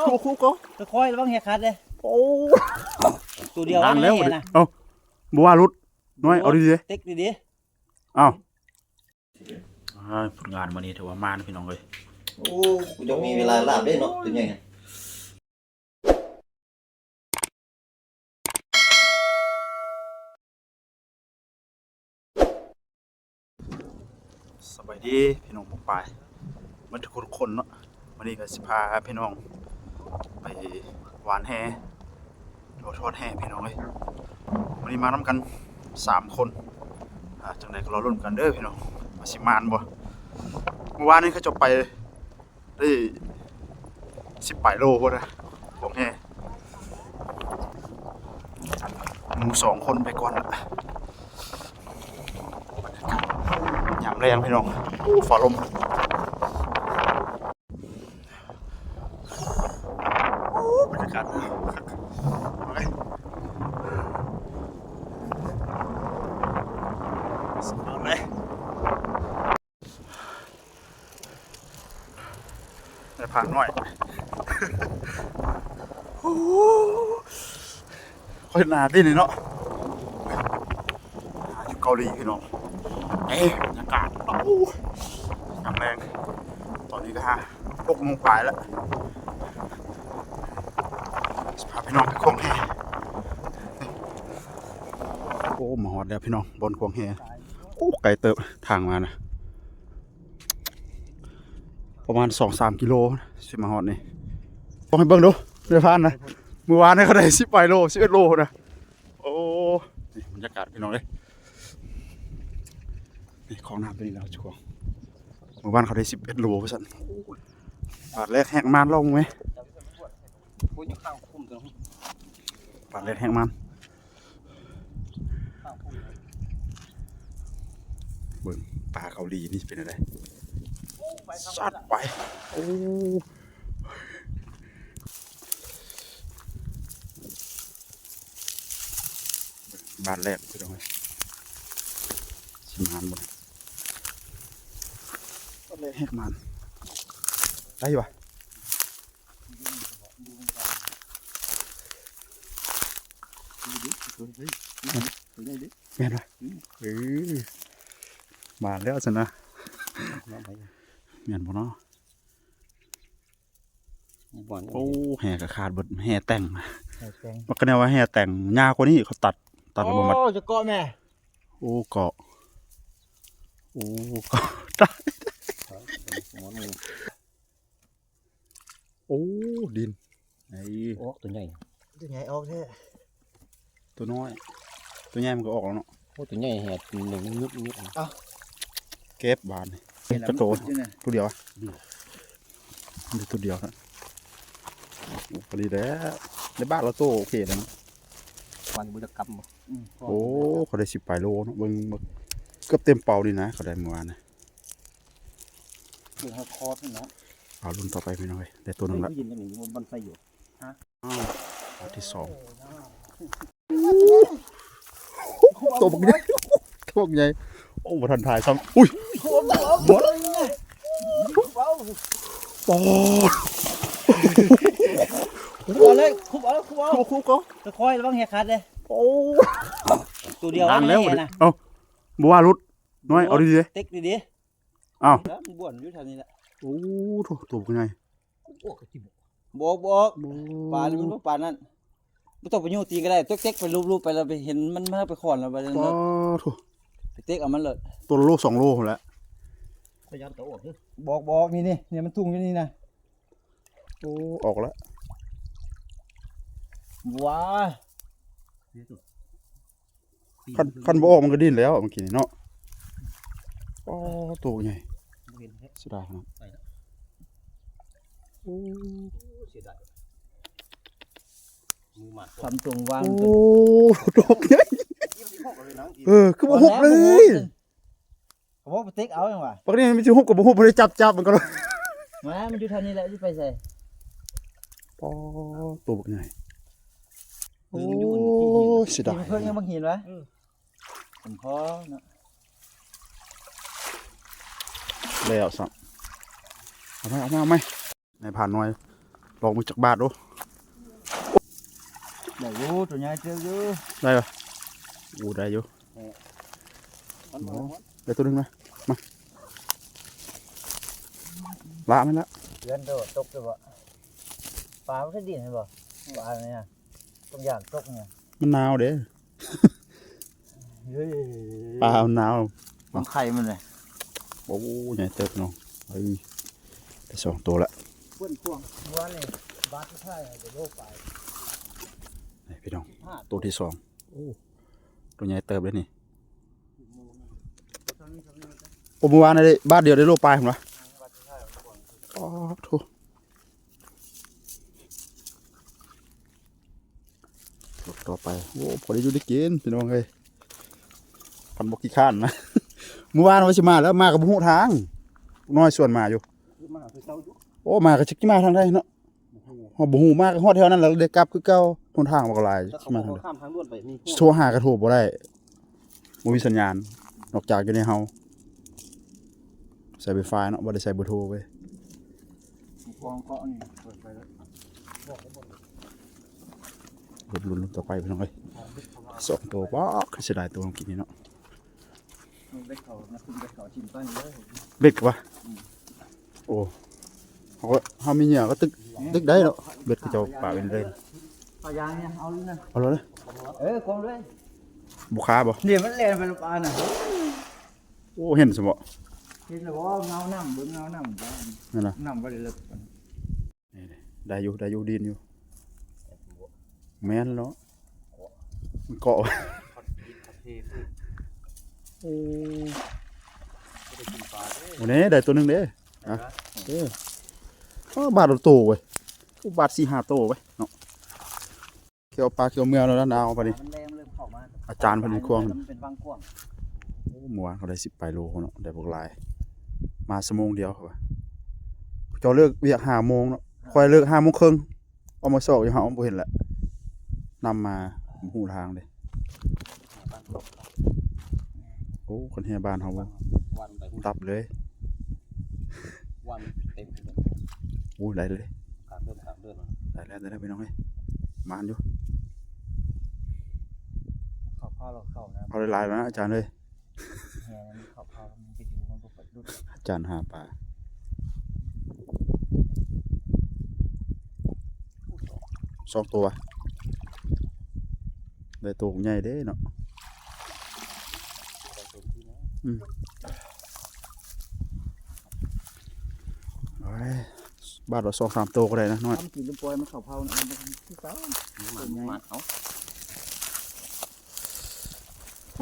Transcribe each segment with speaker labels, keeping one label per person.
Speaker 1: คู่ก็
Speaker 2: ค่อยระวังเหี้ยขาดเลย
Speaker 1: โอ้
Speaker 2: ตัวเดียว
Speaker 1: นานแล้ว
Speaker 2: นะ
Speaker 1: เอาบัวรุดน้อยเอาดีๆ
Speaker 2: ติ๊กดี
Speaker 1: เอาผลงานวันนี้ถือว่ามานะพี่น้องเลย
Speaker 3: โอ้จะมีเวลาลาบได้เนาะตัวใหญ่
Speaker 1: สบายดีพี่น้องปายมันทุกคนเนาะวันนี้ก็สิพาพี่น้องไปหวานแหทอดแหพี่น้องเลยวันนี้มานำกัน3 คนจังไหนก็รอรุ่นกันเด้อพี่น้องมาสิมานบ่เมื่อวานนี้เขาจะไปได้18 โลพุ่นนะของแห่หมู2 คนไปก่อนละยามแรงพี่น้องฝ่าลมบรรยากาศสุดยอดเลยได้ผ่านหน่อยค่อยหนาดินี่เนาะอยู่เกาหลีพี่น้องบรรยากาศยามแรงตอนนี้ก็6 โมงปลายแล้วพาพี่น้องไปควงแห่โอ้มาฮอดแล้วพี่น้องบนควงแห่โอ้ไกลเติบทางมานะประมาณ 2-3 กิโลสิมาฮอดนี่ต้องให้เบิ่งดูเรือพานนะเมื่อวานนี่เขาได้18 โล 11 โลนะโอ้นี่บรรยากาศพี่น้องเลยนี่ของน้ำตัวนี้แล้วชัวร์เมื่อวานเขาได้11 โลพี่สันบาทแรกแหกมันลงไหมบาทแรกแหกมันเบิ่งปลาเกาหลีนี่เป็นอะไรสัดไปโอ้บาทแรกพี่น้องชิมหานหมดบาทแรกแหกมันได้ปะแม่นเลยมาแล้วสินะแม่นบ่เนาะโอ้แห่กระขาดบดแห่แต่งมันก็แนวว่าแห่แต่งยากกว่านี้เขาตัดระบบมัด
Speaker 2: จะเกาะแม่
Speaker 1: โอ้เกาะโอ้เกาะได้โอ้ดินไอ้
Speaker 2: ตัวใหญ่ออกแท้
Speaker 1: ตัวน้อยตัวใหญ่มันก็ออกแล้วเนาะ
Speaker 2: โอ้ตัวใหญ่แหดหนึ่งนิด
Speaker 1: เก็บบานจะโตตัวเดียวอ่ะดูตัวเดียวนะพอดีแล้วในบ้านเราโตโอเคแล้วนะ
Speaker 2: วันบุญกรรม
Speaker 1: โอ้เขาได้18 โลเนาะเบิ่งเกือบเต็มเป่าดีนะเขาได้เมื่อวานนะ
Speaker 2: คือเขาคอสนะ
Speaker 1: เอารุ่นต่อไปพี่น้อยได้ตัวนึงละ
Speaker 2: ยินกันหนึ่งบนไฟอยู่
Speaker 1: ตัวที่2ตัวบักใหญ่ตัวบักใหญ่โอ้บ่ทันถ่ายซ้ำอุ้ยบอลปอด
Speaker 2: เลยคุบเอา
Speaker 1: ก็
Speaker 2: ค่อยระวังเหี้ยขาดเลย
Speaker 1: โอ้
Speaker 2: ตัวเดียวน
Speaker 1: านแล้วนะเอาบัวรุดน้อยเอาดี
Speaker 2: ๆติ๊กดี
Speaker 1: ๆอ้าว
Speaker 2: บ้วนอยู่แถวนี้แหละ
Speaker 1: โอ้ตัวบักใหญ่
Speaker 2: บอกปลามันปลานั่นไม่ต้องไปโยตีก็ได้ตัวเต็กไปรูปไปเราไปเห็นมันไปขอนเราไปนั่นไปเต็กเอามันเลย
Speaker 1: ตัวโล2 โลแล้ว
Speaker 2: พยายามตัวบอกนี่เนี่ยมันทุ่งอยู่นี่นะ
Speaker 1: โอ้ออกแล้ว
Speaker 2: ว้า
Speaker 1: คันบ่ออกมันก็ดิ้นแล้วเมื่อกี้เนาะอ๋อตัวใหญ่เสียดายครับโอ้
Speaker 2: ทำตรงวาง
Speaker 1: โอ้ตัวใหญ่คือบ่ฮุบเลย
Speaker 2: เขาบอกไปเต็กเอาอย่างวะ
Speaker 1: ปกติมันจะฮุบกับบ่ฮุบเลยจับมันก็เลย
Speaker 2: มันอยู่แถวนี้แหละที่ไปใส่
Speaker 1: อ๋อตัวใหญ่โอ้เสียดาย
Speaker 2: เพิ่งยังมาเห็นวะผมพอเนาะ
Speaker 1: แล้วสับเอาไหมในผ่านหน่อย ลองมือจากบาทดู
Speaker 2: ได้อยู่ตัวใหญ่เจออยู่
Speaker 1: ได้ปะอู้ได้อยู่ได้ตัวหนึงนะมาละมันละ
Speaker 2: เดือนโดดตกเลยบ่ปลาไม่ใช่ดินใช่บ่ปลาเนี่ยต้องอย่างตกเนี่ย
Speaker 1: มันหนาวเด้
Speaker 2: เฮ้ย
Speaker 1: ปลามันหนาว
Speaker 2: มันไข่มันเลย
Speaker 1: โอ้ใหญ่เติบน้องเฮ้ยได้สองตัวละ
Speaker 2: เพื่อนพวงวันนี้บาทที่ไข่จะโลกไป
Speaker 1: นี่พี่น้องตัวที่สองโอ้ตัวใหญ่เติบเลยนี่โอ้เมื่อวานได้บ้านเดียวได้โลปลายผมละอ๋อถูกต่อไปโอ้พอได้อยู่ได้กินพี่น้องเอ้ยพันบกกี่ข้านนะ เมื่อวานว่าสิมาแล้วมากับหูทางน้อยส่วนมาอยู่โอ้มากับชิกมาทางได้เนาะฮอดบ่ฮู้มากฮอดแถวนั้นแล้วได้กลับคือเก่าหนทางบ่ก็หลายชิมาทางใด
Speaker 2: ข้ามทางด่วนไปมี
Speaker 1: โทรหากระโทรบ่ได้บ่มีสัญญาณนอกจากอยู่ในเฮาใส่ไฟฟ้าเนาะบ่ได้ใส่เบอร์โทรเว้ย
Speaker 2: กองเกาะนี่เปิดไปแล้ว
Speaker 1: ลุ้นต่อไปพี่น้องเอ้ยสองตัวบ่คือเสียดายตัวเมื่อกี้นี่เนาะ
Speaker 2: เบ็ดเขานะคุณเบ็ดเขาชิมต้นเลย
Speaker 1: เบ็ดกว่าโอ้เฮามีเหยื่อก็ตึกได้เนาะเบ็ดก็เจ้าป่าเป็นเลย
Speaker 2: ปลายางเนี่ยเอาเลยนะ
Speaker 1: เอาเลย
Speaker 2: กองเลย
Speaker 1: บุคาบ่
Speaker 2: เดี๋ยวมันแล่นไปปลาน่ะ
Speaker 1: โอ้เห็นสมบ่
Speaker 2: เห็นแล้วว่าเงาน้ำเบิ่งเงาน้ำ
Speaker 1: นั่นน่ะ
Speaker 2: น้ำบ่ได้ลึก
Speaker 1: นี่ได้อยู่ดินอยู่แม่นเนาะมันเกาะโอ้วันนี้ได้ตัวหนึงเด้อ่ะบาทละโตเว้ยบาท4-5โตเว้ยเนาะเขียวปลาเขียวเมืองแล้วนะดาวไปดิ
Speaker 2: มันแรงเริ่มเข้ามา
Speaker 1: อาจารย์เพิ่นมีควง
Speaker 2: มันเป็นวางกว้าง
Speaker 1: โอ้เมื่อวานเขาได้10 โลเนาะได้พวกหลายมาชั่วโมงเดียวครับเจ้าเลิกเวียก5 โมงเนาะค่อยเลิก5 โมงครึ่งเอามาสอกอยู่เฮาบ่เห็นแหละนำมาหูทางเด้โอ้คนแห่บ้านเฮาบ่
Speaker 2: วันไป
Speaker 1: ดับเลย
Speaker 2: วันเต็ม
Speaker 1: โอ้ได้เลย
Speaker 2: กลางเดือน
Speaker 1: ได้แล้วพี่น้องเอ้ยมานอยู่
Speaker 2: เข้าผ้าเราเข้านะ
Speaker 1: เอาหลายๆแล้วนะอาจารย์เอ้ย
Speaker 2: แห่นั้นเข้าผ้ามันไปอยู่มันก็เปิดรุ่น
Speaker 1: อาจารย์หาปลาสองตัวได้ตัวใหญ่เด้เนาะโอ้ยบาทละ2-3 ตัวก็ได้นะน้อย
Speaker 2: ทำกินลูกปล่อยมันเข้าผ้านะมันที่เก้ามันเอา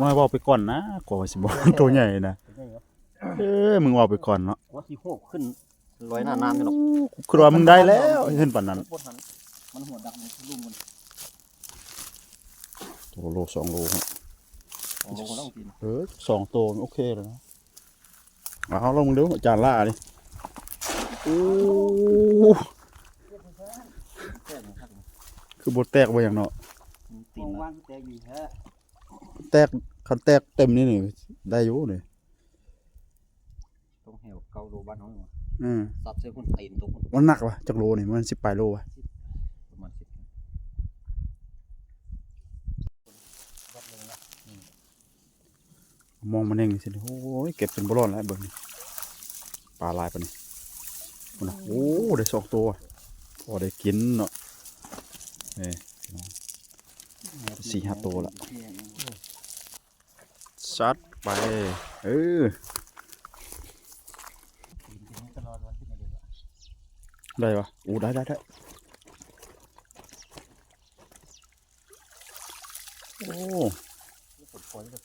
Speaker 1: น้อยว่าไปก่อนนะกว่าสิบอก ตัวใหญ่นะมึงว่าไปก่อนเนาะ
Speaker 2: ว่าที่โหกขึ้นลอยหน้าน้ำกันหรอก
Speaker 1: คือว่ามึงได้แล้วเห็นปานนั้น
Speaker 2: มันหัวดักมันลุ่มมัน
Speaker 1: ตัวโล2 โลครับ
Speaker 2: ของเราต้องกิน
Speaker 1: 2 ตัวโอเคแล้วนะเอาลองมึงดูอาจารย์ล่าดิโอ้คือบดแตกไปอย่างเนาะ
Speaker 2: ตีนว่างแตกดีแท้
Speaker 1: แตกคันแตกเต็มนี่ได้อยู่นี่
Speaker 2: ต้องแหวเกาโลบ้านน้อง สับเส้นคนตีนตรง
Speaker 1: มันหนักวะจักโลนี่มัน10 ปลายโลวะ
Speaker 2: ประมาณ10
Speaker 1: มองมันเองสิโอ้ยเก็บเป็นบ่รอดแล้วเบิ่งนี่ปลาลายปะนี่โอ้ได้2 ตัวพอได้กินเนาะ4-5 ตัวละซัดไปได้ปะโอ้ได้โอ้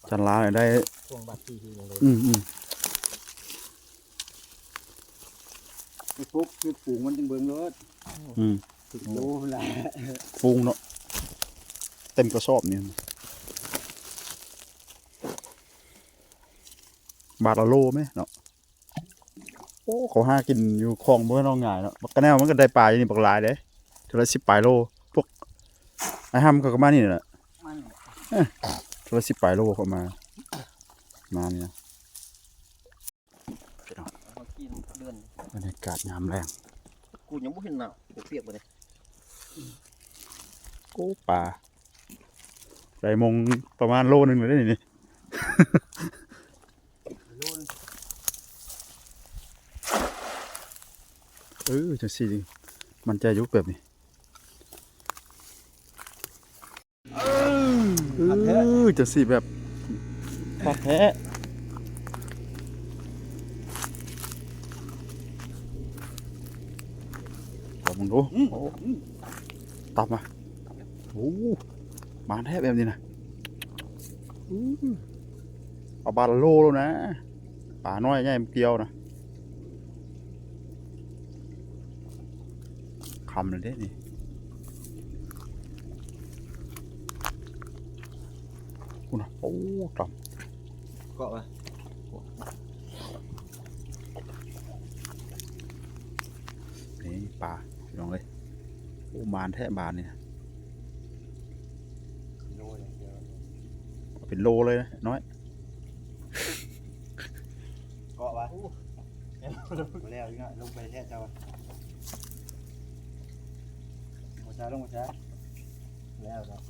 Speaker 1: จันลาได้
Speaker 2: ช่วงบาดที่เลย ปุ๊บคือฝูงมันจึงเบิ่งรถถึงโลแหละ
Speaker 1: ฟูงเนาะเต็มกระสอบนี่บาทละโลไหมเนาะโอ้เขาหากินอยู่คลองบ่น้องง่ายเนาะบักกะแนวมันก็ได้ปลาอยู่นี่บักหลายเด้เท่าละ10 ปลายโลพวกไอ้ห้ำเขาก็มานี่แหละเท่าละ10 ปลายโลเข้ามานี่นะบรรยากาศยามแรง
Speaker 2: กู
Speaker 3: กูยังบ่เห็นหนาวเปียกบ่ได้
Speaker 1: โอ้ปลาได้มงประมาณโลนึงเลยได้นี่ จังสิมันจะยุกแบบนี้จังสิแบบปลาแท้ลองมึงดูโอ้ตับมาโอ้มาแท้แบบนี้นะเอาบาละโลแล้วนะปลาน้อยใหญ่มันเกลียวนะคำเลยเด้นี่คุณนะโอ้ตับ
Speaker 2: เกาะไป
Speaker 1: นี่ปลาพี่น้องเลยโอ้บานแท้บานเนี่ยเป็นโลเลยนะน้อย
Speaker 2: เกาะไปแล้วยังไงลงไปแท้เจ้าลงช้าลงช้าแล้วครับ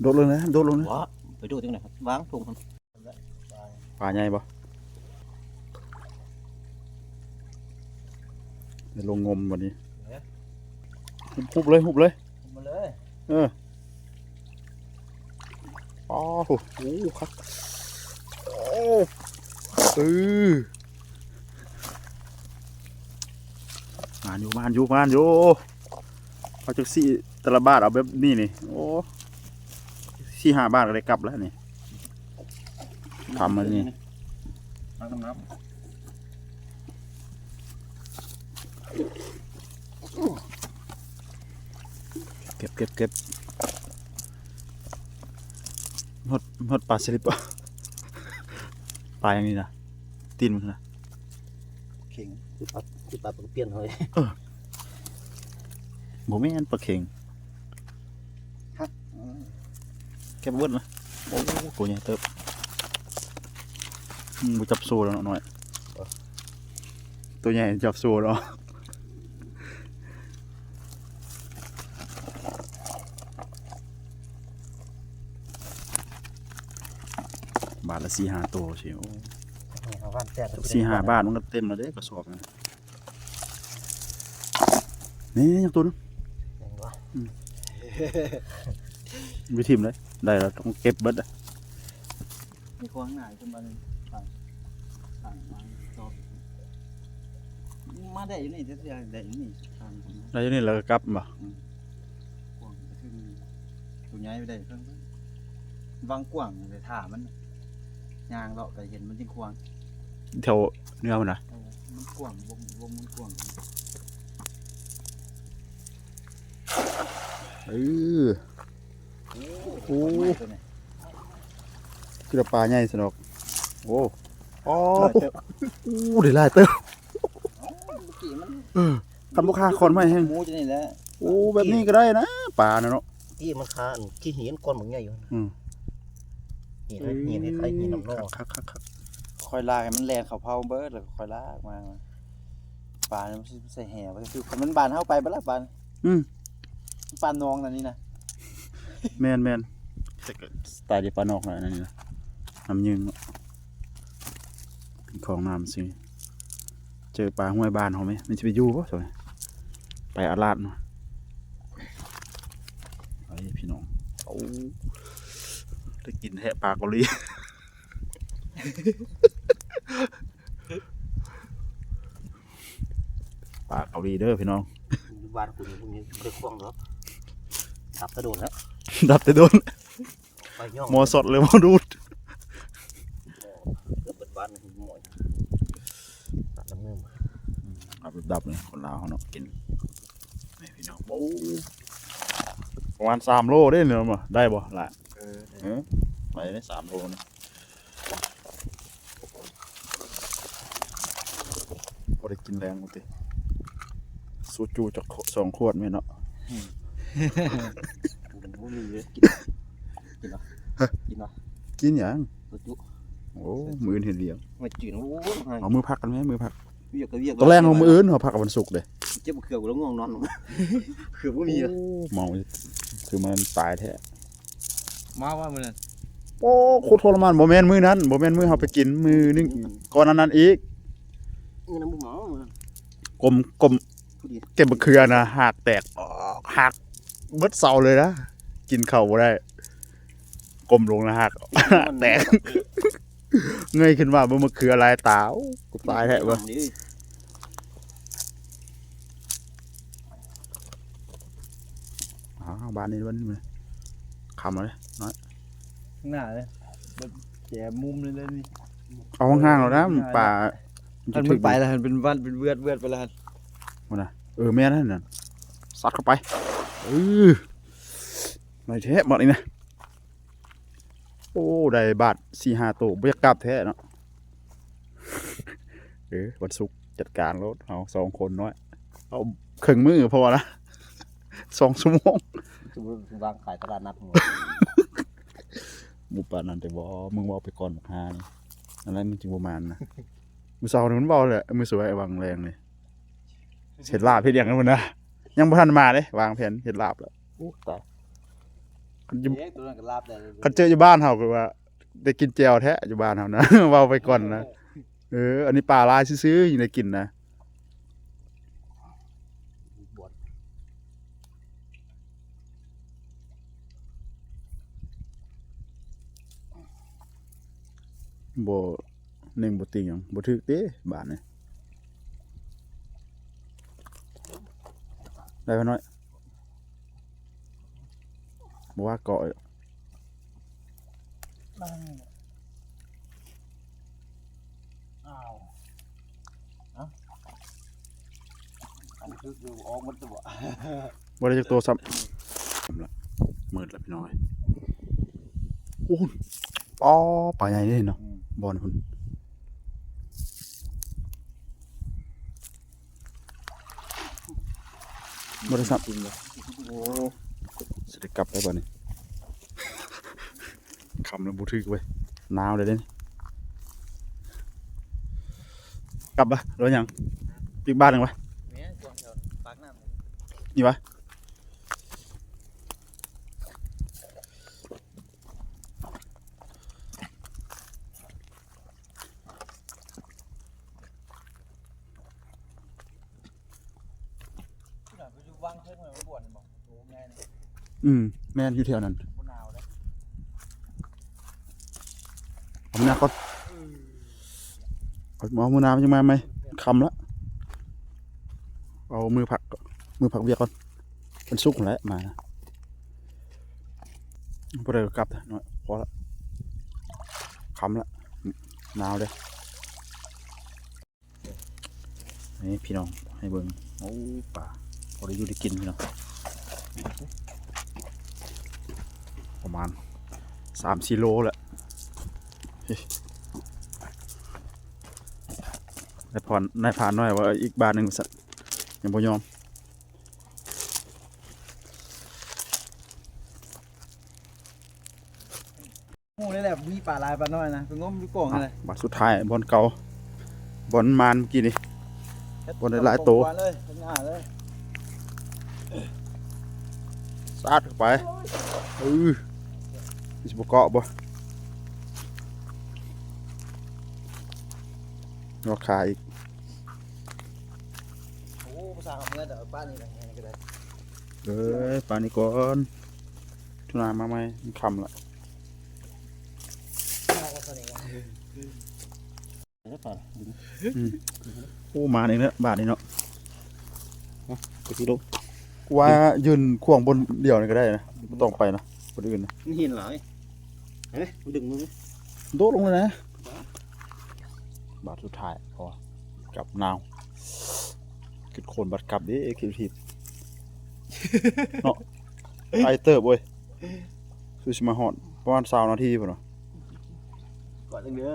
Speaker 1: โดดลงนะโดดลงนะ
Speaker 3: ว้าไปดูจังไหนครับวางถุงครับ
Speaker 1: ปลาใหญ่ปะเดี๋ยวลงงมวันนี้หุบเลยหุบเลย
Speaker 2: มาเลย
Speaker 1: อ๋อโหครับโอ้มานอยู่เอาจากสี่แต่ละบาทเอาแบบนี้นี่โอ้4-5 บาทก็ได้กลับแล้วนี่ทำมานี่
Speaker 2: น้ำ
Speaker 1: เก็บหดปลาสลิป ปลาอย่างนี้นะตีนมันนะ
Speaker 2: เข่ง
Speaker 3: คือปลาเปลี่ยนเฮ้ย
Speaker 1: บ่แม่นปลาเข็งแก็บเวิร์ดนะโอ้ตัวใหญ่เติบบ่จับโซ่แล้วหน่อยตัวใหญ่จับโซ่แล้วบาทละ4-5 ตัวเชียว
Speaker 3: เอาว่านแตก
Speaker 1: 4-5 บาทมันก็เต็มแล้วเด้กระสอบนะนี่ยังตัวนึงวิธีมเลยได้แล้วต้องเก็บเบิดอ่ะ
Speaker 2: มีควางหนาขึ้นมาเลยสั่งมาจอบมาได้อยู่นี่จะได้อยู่นี่ทางของ
Speaker 1: แล้วนี่เราก็กลับมา
Speaker 2: กวางไปขึ้นตัวใหญ่ไปได้เพิ่งวางกว้างเลยถ่ามันยางเราก็เห็นมันจริงควาง
Speaker 1: แถวเนื้อมันนะ
Speaker 2: มันกว้างวงมันกว้าง
Speaker 1: โอ้
Speaker 2: ตัวไหน
Speaker 1: คือปลาใหญ่สนอกโอ้ได้หลายเติบ
Speaker 2: กี่มัน
Speaker 1: คันบ่ค่าคอนไม้แห้ง
Speaker 2: หมูจะนี่แหละ
Speaker 1: โอ้แบบนี้ก็ได้นะปลาน่ะเนาะ
Speaker 3: ที่มันคาที่หินก้อนบางใหญ่อยู่ หินไข่หินน้ำนอง
Speaker 1: คัก
Speaker 2: คอยลากให้มันแลนเขาเผาเบิร์ดแล้วคอยลากมาปลาเนี่ยมันใส่แห่มันคือมันบานเข้าไปบ่ละปลาปลานองนั่นนี่นะ
Speaker 1: แม่นสไตล์ที่ปลานอกน่ะนั่นนี่นะน้ำยึงเนาะเป็นของน้ำสิเจอปลาห้วยบ้านเขาไหมมันจะไปอยู่ป่ะใช่ไหมไปอาลาดเนาะไอ้พี่น้องเอาได้กินแทะปลาเกาหลี ปลาเกาหลีเด้อพี่น้อง
Speaker 3: บ้านคุณพวกนี้ไม่ได้คล้องหรอกดับกระโดดแล้ว
Speaker 1: ดับแต่โดน
Speaker 3: ไปย่อง
Speaker 1: หมอสดเลยหมอดูด
Speaker 3: เปิดบ้านหมอยตัดน้ำนึ่ง
Speaker 1: เอาไปดับเลยคนลาวเขาเนาะกินนี่พี่น้องโอ้ประมาณ3 โลได้เนาะมาได้บ่ล่ะไปได้3 โลนี่พอได้กินแรงหมดติสูจูจาก2 ขวดแม่เนาะ
Speaker 3: กูมีเยอะกินเหรอ
Speaker 1: กินหยัง
Speaker 3: ตัวจุ
Speaker 1: โอ้มือเห็นเหลียง
Speaker 3: ไม่จืดโอ้ย
Speaker 1: เอามือพักกันไหมมือพัก
Speaker 2: เวียกก็เวียก
Speaker 1: ตอนแรกเอามื้ออื่นเขาพักกับวันศุกร์เด้
Speaker 2: เจ็บเขือบแล้วง่วงนอนลงเขือบก็มีอ่ะ
Speaker 1: มองคือมันตายแท้
Speaker 2: มาว่ามันน่ะ
Speaker 1: โอ้โคตรทรมานบ่แม่นมื้อนั้นบ่แม่นมื้อเฮาไปกินมื้อนึงก่อนนั้นอีก
Speaker 2: น้ำบุหมอมัน
Speaker 1: กลมเก็บมะเขือนะหักแตกออกหักเบิดเสาเลยนะกินข้าวบ่ได้กลมลงนะหัก แตกเงยขึ้นมาบ่มะเขือลายตาโอ้กูตายแท้เบ่บ้านนี้มันคำเลยน้อย
Speaker 2: ข้างหน้าเลยแย่มุมเลยนี่
Speaker 1: เอาห่างๆแล้วนะมันป่า
Speaker 2: มันไปแล้วมันเป็นวันเป็นเวือดไปแล้ว
Speaker 1: มันนะแม่นั่นน่ะซัดเข้าไปไม่แท้หมดนี่นะโอ้ได้บาท4-5ตัวบ่อยากกลับแท้เนาะวันศุกร์จัดการรถเอา2คนน้อยเอาครึ่งมื้อพอละ2 ชั่วโมง
Speaker 3: วางขายตลาดนัด
Speaker 1: หมู่ป่านั่นแต่บ่มึงบ่ไปก่อนบักหานี่อะไรมึงจิบ่มานนะมื้อเช้านี่มันเว้าเลยมื้อสวยวางแรงเลยเฮ็ดลาบเฮ็ดหยังกันพุ่นนะยังบ่ทันมาเด้วางแผนเฮ็ดลาบแล้วโอ้ตายคัน
Speaker 2: ตัวนั้นก็ลาบได้
Speaker 1: เจออยู่บ้านเฮาก็ว่าได้กินแจ่วแท้อยู่บ้านเฮานะ เว้าไปก่อนนะอันนี้ปลาลายซื่อๆยังได้กินนะบ่เน่งบ่ติงหยังบ่ถึกเด้บ้านนี่ได้บ่น้อยบ่ว่าเกาะ
Speaker 2: อันคือออกมันตัว
Speaker 1: บ่ได้จักตัวซ้ำละมืดแล้วพี่น้อยโอ้ปอปลาใหญ่เด้เนาะบ่อนพุ่นบ่ได้ซ้ำโอ้สิได้กลับได้บ่นี่ คำแล้วบ่ถึกเว้ยหนาวเลยเด้นี่กลับบ่หรือยังอีกบ้านนึงวะ
Speaker 2: เนี่ยกวางเถอะปากน้ำ
Speaker 1: นี่วะ
Speaker 2: ไปดูวางเพิ่งมาบ่วนบอกโอ้แม่นี่
Speaker 1: แม่นอยู่แถวนั้น
Speaker 2: บ่หนาวเลย
Speaker 1: เอามื้อหน้าก่อนเอามื้อหน้ามันยังมาไหมคำละเอามือผักเวียกก่อนมันสุกแล้วมานะบ่ได้กลับนะน้อยพอละคำละหนาวเด้นี่พี่น้องให้เบิ่งโอ้ป่าพอได้อยู่ได้กินพี่น้องประมาณ3-4 โลแหละนายผ่านน้อยว่าอีกบาทหนึ่งสัตว์ยังบ่ยอม
Speaker 2: โอ้นี่แหละมีปลาลายปลาน้อยนะไปงมดูกล่องอะไร
Speaker 1: บาทสุดท้ายบอลเก่าบอลมานเมื่อกี้นี่บอลได้หลายโต
Speaker 2: เลยข้างหน้าเลย
Speaker 1: สาดเข้าไปสิบ่เกาะบ่รอขาอีก
Speaker 2: โอ้ภาษาของเงินเดี๋ยวป้านี่แหละไงก็ได้
Speaker 1: ปานนี้ก่อนทุนามาไหมมันคำละโอ้มาเองเนอะบาทนี้เนาะไปที่ลงกูว่ายืนควงบนเดี่ยวนี่ก็ได้นะไม่ต้องไปนะบนอื่นนะ
Speaker 3: นี่หินเหรอเฮ้ยมันดึงมือ
Speaker 1: โดดลงเลยนะบาทสุดท้ายพอกับนาวคิดโคนบัดกลับดิคิดผิดเนาะไอเติบเว้ยคือสิมาฮอดประมาณ20 นาทีพุ่นเนาะ
Speaker 2: ก่อนเด้อ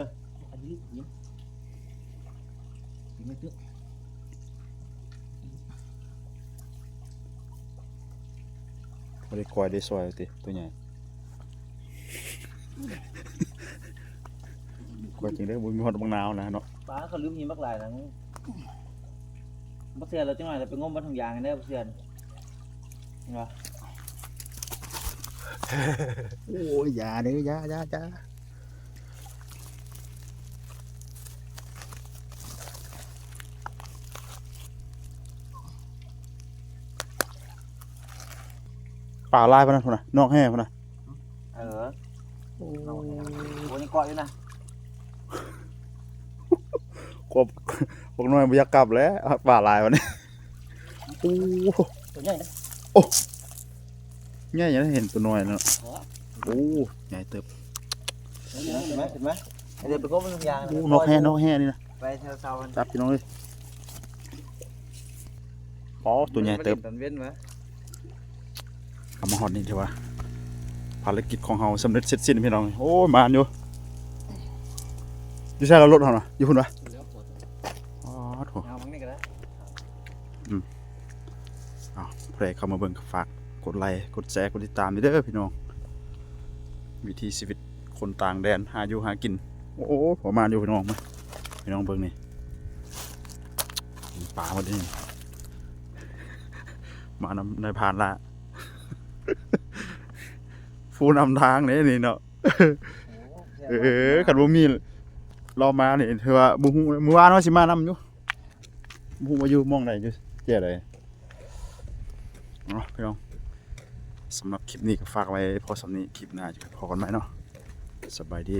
Speaker 2: อันนี้ยิงไม่ตึ๊บ
Speaker 1: บ่ได้กวายได้ซอยติตัวใหญ่กวายจริงเด้อบ่มีฮอดบางนาวนะเนาะ
Speaker 2: ป้าเขาลืมยิงมักลายนะ บ่เสียเราจังหน่อยเราไปงมบ่ทางยางกันเด้อบ่เสียนเห็นบ่
Speaker 1: โอ้ยอย่าเด้ออย่าป่าลายพะนะพุ่นน่ะนอกแห้พุ่นน่ะ
Speaker 2: เออโอ้นี่เกาะอยู่นะ
Speaker 1: กบพวกน้อยบ่อยากกลับแล้วป่าลายวันนี้โอ้
Speaker 2: ตัวใหญ่นะ
Speaker 1: ใหญ่ยังได้เห็นตัวน้อยเนาะโอ้ใหญ่เติบ
Speaker 2: เห็นไหมเดี๋ยวไปงมบ่ทางยาง
Speaker 1: โอ้นกแห่นี่นะ
Speaker 2: ไปเช้าๆมัน
Speaker 1: จับพี่น้องเลยอ๋อตัวใหญ่เติบ
Speaker 2: ตอนเว้นมา
Speaker 1: เอามาฮอดนี่เถอะวะภารกิจของเฮาสำเร็จเสร็จสิ้นพี่น้องโอ้ยมานอยู่ใช่เรารถเฮาน่ะอยู่พุ่นวะอ๋อโถ
Speaker 2: เอามังนี่ก็ได้
Speaker 1: อ้าวใครเข้ามาเบิ่งก็ฝากกดไลค์กดแชร์กดติดตามด้วยเด้อพี่น้องวิถีชีวิตคนต่างแดนหาอยู่หากินโอ้โหประมาณอยู่พี่น้องมาพี่น้องเบิ่งนี่ป่าหมดนี่มานำในผ่านละ ฟูนำทางนี่เนาะ คันบ่มีเรามานี่ถือว่าบ่ฮู้มื้อวานว่าสิมานำอยู่บ่ฮู้ว่าอยู่หม่องใดอยู่แก่ใดเนาะพี่น้องสำหรับคลิปนี้ก็ฝากไว้พอสำนี้คลิปหน้าจะพอกันไหมเนาะสบายดี